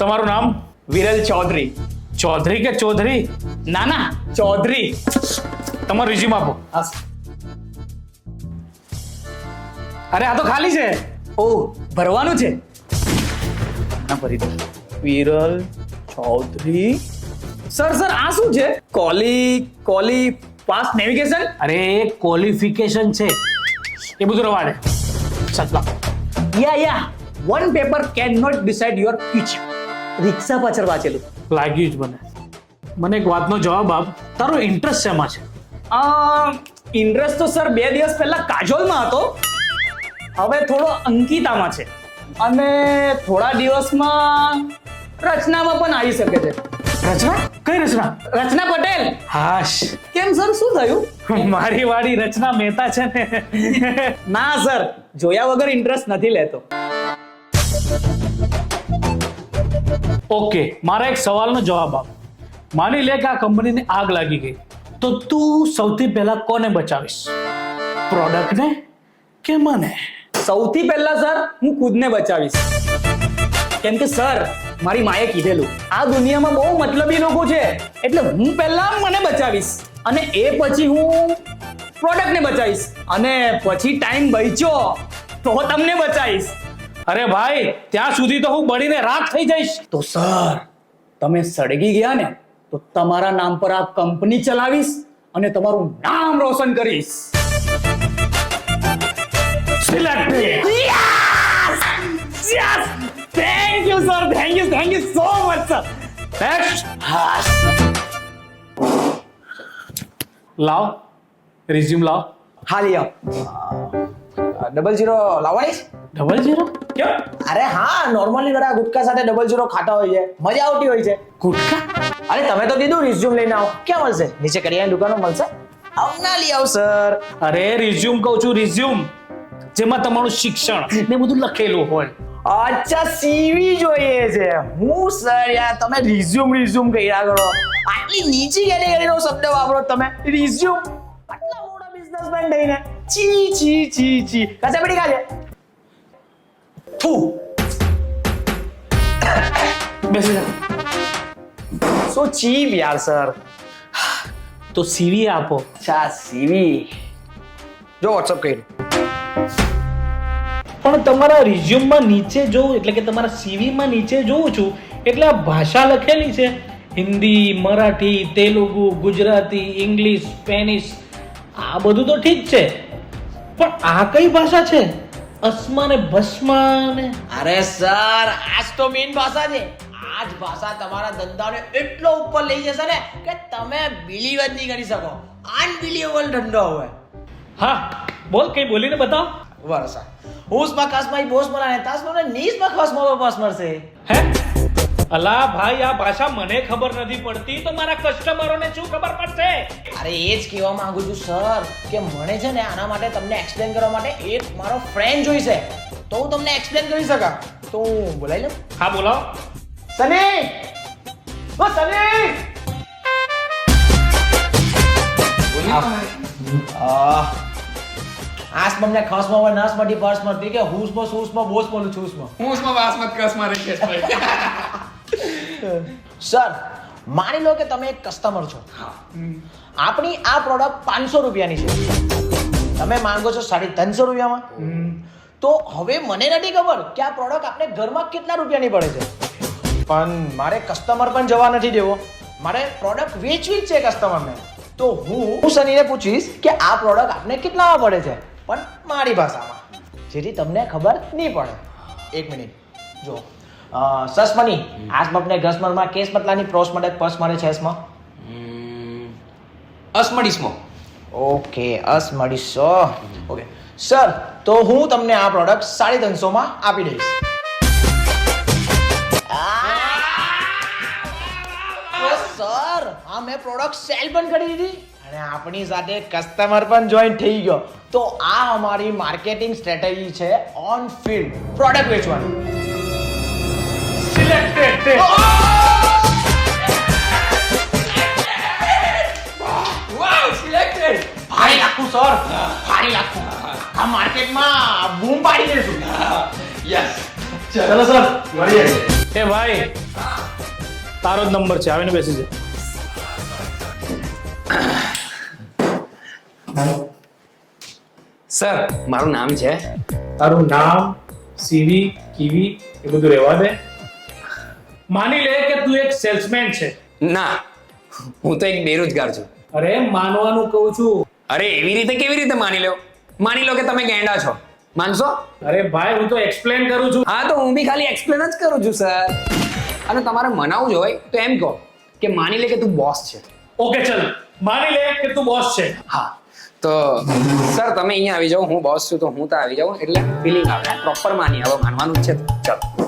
તમારું નામ? વિરલ ચૌધરી. ચૌધરી કે ચૌધરી? ના ચૌધરી. તમારું રિઝ્યુમ આપો. અરે આ તો ખાલી છે. ઓ ભરવાનું છે. ના ભરી દો. વિરલ ચૌધરી. સર આ શું છે? કોલી પાસ નેવિગેશન. અરે ક્વોલિફિકેશન છે એ બધું રવા દે. સતલા યા one paper can not decide your future. Rickshaw પાછળ વાંચેલું. લાગ્યું જ મને એક વાતનો જવાબ આપ. તારો ઇન્ટરેસ્ટ શેમાં છે? ઇન્ટરેસ્ટ તો સર 2 દિવસ પહેલા કાજોલમાં હતો, હવે થોડો અંકિતામાં છે, અને થોડા દિવસમાં રચનામાં પણ આવી શકે છે. રચના? કઈ રચના? રચના પટેલ. હાશ. કેમ સર, શું થયું? મારી વાડી રચના મહેતા છે ને. ના સર, જોયા વગર ઇન્ટરેસ્ટ નથી લેતો. ઓકે, મારા એક સવાલનો જવાબ આપ. માની લે કે આ કંપનીને આગ લાગી ગઈ, તો તું સૌથી પહેલા કોને બચાવીશ? પ્રોડક્ટને કે મને? સૌથી પહેલા સર હું ખુદને બચાવીશ. કેમ કે સર, મારી માએ કીધેલું, આ દુનિયામાં બહુ મતલબી લોકો છે, એટલે હું પહેલા મને બચાવીશ, અને એ પછી હું પ્રોડક્ટને બચાવીશ, અને પછી ટાઈમ બચ્યો તો તમને બચાવીશ. અરે ભાઈ, ત્યાં સુધી તો હું બળીને રાખ થઈ જઈશ. તો સર, તમે સળગી ગયા ને, તો તમારા નામ પર આ કંપની ચલાવીશ અને તમારું નામ રોશન કરીશ. Selected. Yes! Thank you, sir. Thank you so much, sir. Next. લાવ રિઝ્યુમ લાવ. હાલી આવ. 00 લાવવાની છે? 00? કેમ? અરે હા, નોર્મલી બધા ગુટકા સાથે 00 ખાતા હોય છે, મજા આવતી હોય છે. ગુટકા? અરે તમે તો કીધું રિઝ્યુમ લઈને આવો. ક્યાં મળશે? નીચે કરિયાની દુકાનમાં મળશે. આવ ના લઈ આવ સર. અરે રિઝ્યુમ કહું છું, રિઝ્યુમ, જેમાં તમારું શિક્ષણ ને બધું લખેલું હોય. અચ્છા, સીવી જોઈએ છે. હું સર યાર, તમે રિઝ્યુમ કર્યા કરો. આટલી નીચી કેટેગરીનો શબ્દ વાપરો તમે, રિઝ્યુમ. આટલા મોટા બિઝનેસમેન થઈને ચી. કસે પડી કાજે? થુ. બેસી જા. સો ચીપ યાર સર. તો સીવી આપો. અચ્છા, સીવી. જો વોટ્સઅપ કર્યું. પણ તમારા રિઝ્યુમમાં નીચે જોઉં, એટલે કે તમારા સીવીમાં નીચે જોઉં છું, એટલે આ ભાષા લખેલી છે, હિન્દી, મરાઠી, તેલુગુ, ગુજરાતી, ઇંગ્લિશ, સ્પેનિશ. આ બધું તો ઠીક છે, પણ આ કઈ ભાષા છે? અસ્મા ને ભસ્મા ને. અરે સર, આજ તો મેઇન ભાષા છે. આજ ભાષા તમારા ધંધાને એટલો ઉપર લઈ જશે ને કે તમે બિલીવ જ નહીં કરી શકો. અનબિલીવેબલ ધંધો હોય. હા બોલ, કઈ બોલીને બતાવ. વરસા હુસમાં કાસમાં બોસ મરાને તાસમાં નીસમાં ખાસમાં બોસ મરશે. હે અલા ભાઈ, આ ભાષા મને ખબર નથી પડતી, તો મારા કસ્ટમરોને શું ખબર પડશે? અરે એ જ કહેવા માંગુ છું સર, કે મને છે ને આના માટે તમને એક્સપ્લેન કરવા માટે એક મારો ફ્રેન્ડ જોઈશે, તો હું તમને એક્સપ્લેન કરી શકું. તો હું બોલાવી લઉં? હા બોલાવો. સની, ઓ સની. આસમાં મને ખાસમાં હોય, નાસમાં ડી પાસમાં દી કે હુસમાં સૂસમાં બોસમાં લૂછુસમાં. હું બાસમત કસમાં રહી છે. સર, માની લો કે તમે એક કસ્ટમર છો. આપણી આ પ્રોડક્ટ 500 રૂપિયાની છે, તમે માંગો છો 350 રૂપિયામાં. તો હવે મને નથી ખબર કે આ પ્રોડક્ટ આપણે ઘરમાં કેટલા રૂપિયાની પડે છે, પણ મારે કસ્ટમર પણ જવા નથી દેવો, મારે પ્રોડક્ટ વેચવી જ છે કસ્ટમરને. તો હું સનીને પૂછીશ કે આ પ્રોડક્ટ આપને કેટલામાં પડે છે, પણ મારી ભાષામાં, જેથી તમને ખબર નહીં પડે. 1 મિનિટ જો. સસમની આસમાં આપણે ઘસમરમાં કેસ મતલાની પ્રોસ મળે પર્સ મળે છે એસમાં અસમડીસમો. ઓકે, અસમડીસો. ઓકે સર, તો હું તમને આ પ્રોડક્ટ 350 માં આપી દઈશ. સર, આ મેં પ્રોડક્ટ સેલ પણ કરી દીધી અને આપણી સાથે કસ્ટમર પણ જોઈન થઈ ગયો. તો આ અમારી માર્કેટિંગ સ્ટ્રેટેજી છે ઓન ફિલ્ડ પ્રોડક્ટ વેચવાની. સિલેક્ટેડ. વાવ, સિલેક્ટેડ. ભારી લાખું સર, ભારી લાખું. આ માર્કેટમાં બૂમ પાડી દેશું. યસ. ચલો સર મળીએ. એ ભાઈ તારો જ નંબર છે, આવીને બેસી જા. સર મારું નામ છે તારું નામ, સીવી, કીવી એ બધું રહેવા દે. માની લે કે તું એક સેલ્સમેન છે. ના, હું તો એક બેરોજગાર છું. અરે માનવાનું કહું છું. અરે એવી રીતે કેવી રીતે માની લો કે તમે ગેંડા છો, માનશો? અરે ભાઈ હું તો એક્સપ્લેન કરું છું. હા તો હું બી ખાલી એક્સપ્લેન જ કરું છું સર. અને તમારે મનાવવું જ હોય તો એમ કહો કે માની લે કે તું બોસ છે. ઓકે ચલ, માની લે કે તું બોસ છે. હા તો સર તમે અહીંયા આવી જાઓ, હું બોસ છું તો હું તો આવી જાઉં એટલે ફિલિંગ આવે. પ્રોપર માનવાનું જ છે. ચાલો.